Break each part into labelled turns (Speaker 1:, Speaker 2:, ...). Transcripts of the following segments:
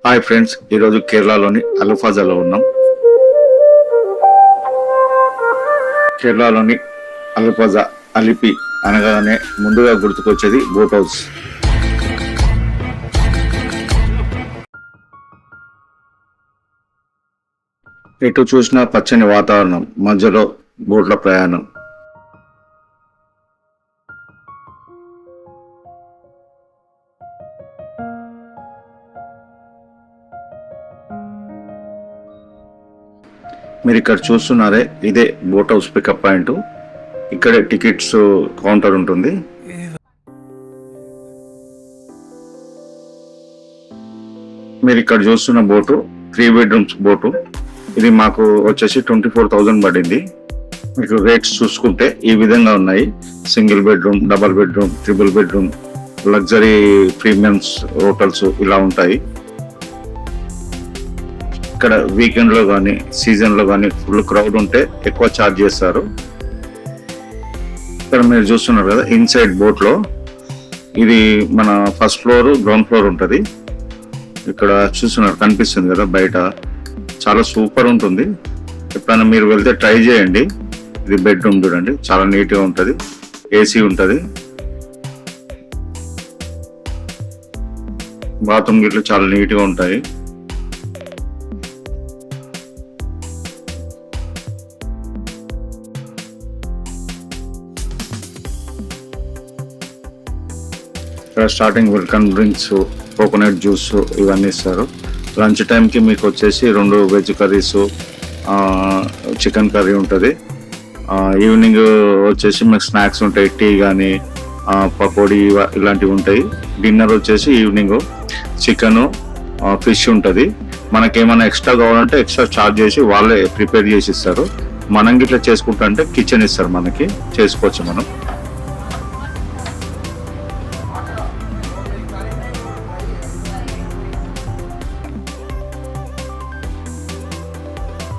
Speaker 1: Hi friends, ఈరోజు కేరళలోని అలుఫాజాలో ఉన్నాం. కేరళలోని అలుఫాజా అలిపి అనగానే ముందుగా గుర్తుకొచ్చేది బోట్ హౌస్. ఎటు చూసినా పచ్చని వాతావరణం, మధ్యలో బోట్ల ప్రయాణం. మీరు ఇక్కడ చూస్తున్నారే, ఇదే బోట్ హౌస్ పికప్ పాయింట్. ఇక్కడే టికెట్స్ కౌంటర్ ఉంటుంది. మీరు ఇక్కడ చూస్తున్న బోటు 3 బెడ్రూమ్స్ బోటు. ఇది మాకు వచ్చేసి 24,000 పడింది. మీకు రేట్స్ చూసుకుంటే ఈ విధంగా ఉన్నాయి: single bedroom, double bedroom, triple bedroom, luxury premiums hotels ఇలా ఉంటాయి. ఇక్కడ వీకెండ్ లో కానీ సీజన్ లో కానీ ఫుల్ క్రౌడ్ ఉంటే ఎక్కువ ఛార్జ్ చేస్తారు. ఇక్కడ మీరు చూస్తున్నారు కదా, ఇన్సైడ్ బోట్ లో ఇది మన ఫస్ట్ ఫ్లోర్, గ్రౌండ్ ఫ్లోర్ ఉంటుంది. ఇక్కడ చూస్తున్నారు, కనిపిస్తుంది కదా బయట. చాలా సూపర్ ఉంటుంది. ఎప్పుడైనా మీరు వెళ్తే ట్రై చేయండి. ఇది బెడ్రూమ్ చూడండి, చాలా నీట్ గా ఉంటుంది. ఏసీ ఉంటుంది. బాత్రూమ్ గిట్లు చాలా నీట్ గా ఉంటాయి. Starting welcome drinks, coconut juice ఇవన్నీ ఇస్తారు. లంచ్ టైంకి మీకు వచ్చేసి 2 వెజ్ కర్రీస్, చికెన్ కర్రీ ఉంటుంది. ఈవినింగ్ వచ్చేసి మీకు స్నాక్స్ ఉంటాయి, టీ కానీ పకోడీ ఇలాంటివి ఉంటాయి. డిన్నర్ వచ్చేసి ఈవినింగ్ చికెన్, ఫిష్ ఉంటుంది. మనకేమైనా ఎక్స్ట్రా కావాలంటే ఎక్స్ట్రా ఛార్జ్ చేసి వాళ్ళే ప్రిపేర్ చేసి ఇస్తారు. మనం గిట్లా చేసుకుంటా అంటే కిచెన్ ఇస్తారు, మనకి చేసుకోవచ్చు మనం.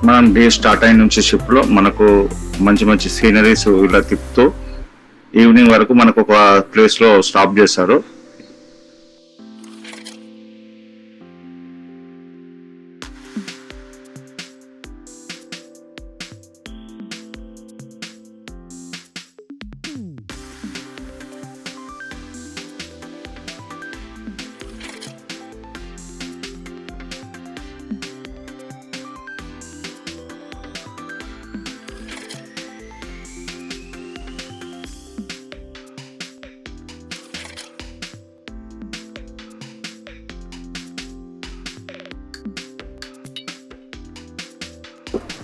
Speaker 1: మనం డే స్టార్ట్ అయిన నుంచి షిప్ లో మనకు మంచి మంచి సీనరీస్ ఇలా తిప్పుతూ ఈవినింగ్ వరకు మనకు ఒక ప్లేస్ లో స్టాప్ చేస్తారు.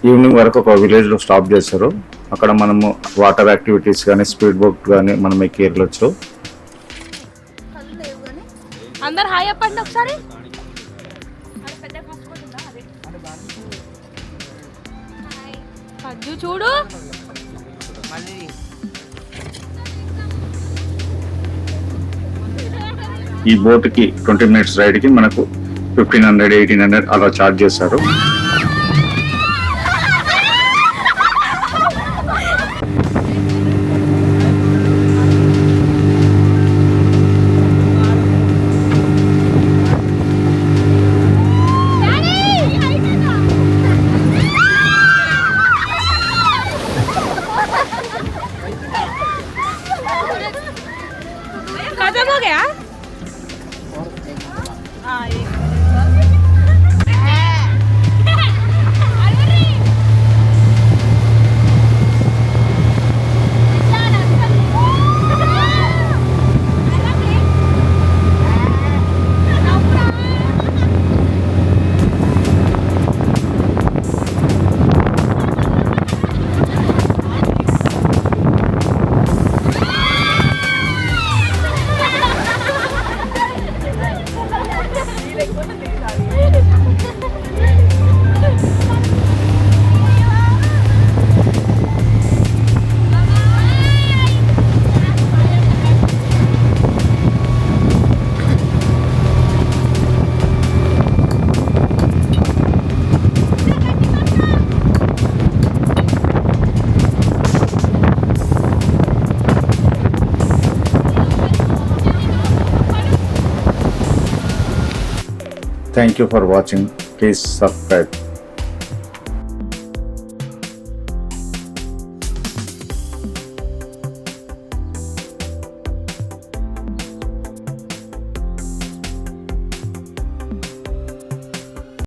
Speaker 1: ఈవినింగ్ వరకు ఒక విలేజ్ లో స్టాప్ చేస్తారు. అక్కడ మనము వాటర్ యాక్టివిటీస్ కానీ, స్పీడ్ బోట్ కానీ మనం ఎక్కి వెళ్ళొచ్చు.
Speaker 2: అందరు హాయ్ చెప్పండి ఒకసారి. చూడు,
Speaker 1: ఈ బోట్ కి 20 మినిట్స్ రైడ్ కి మనకు 1500, 1800 అలా ఛార్జ్ చేస్తారు.
Speaker 2: खत्म हो गया।
Speaker 1: Thank you for watching. Please subscribe.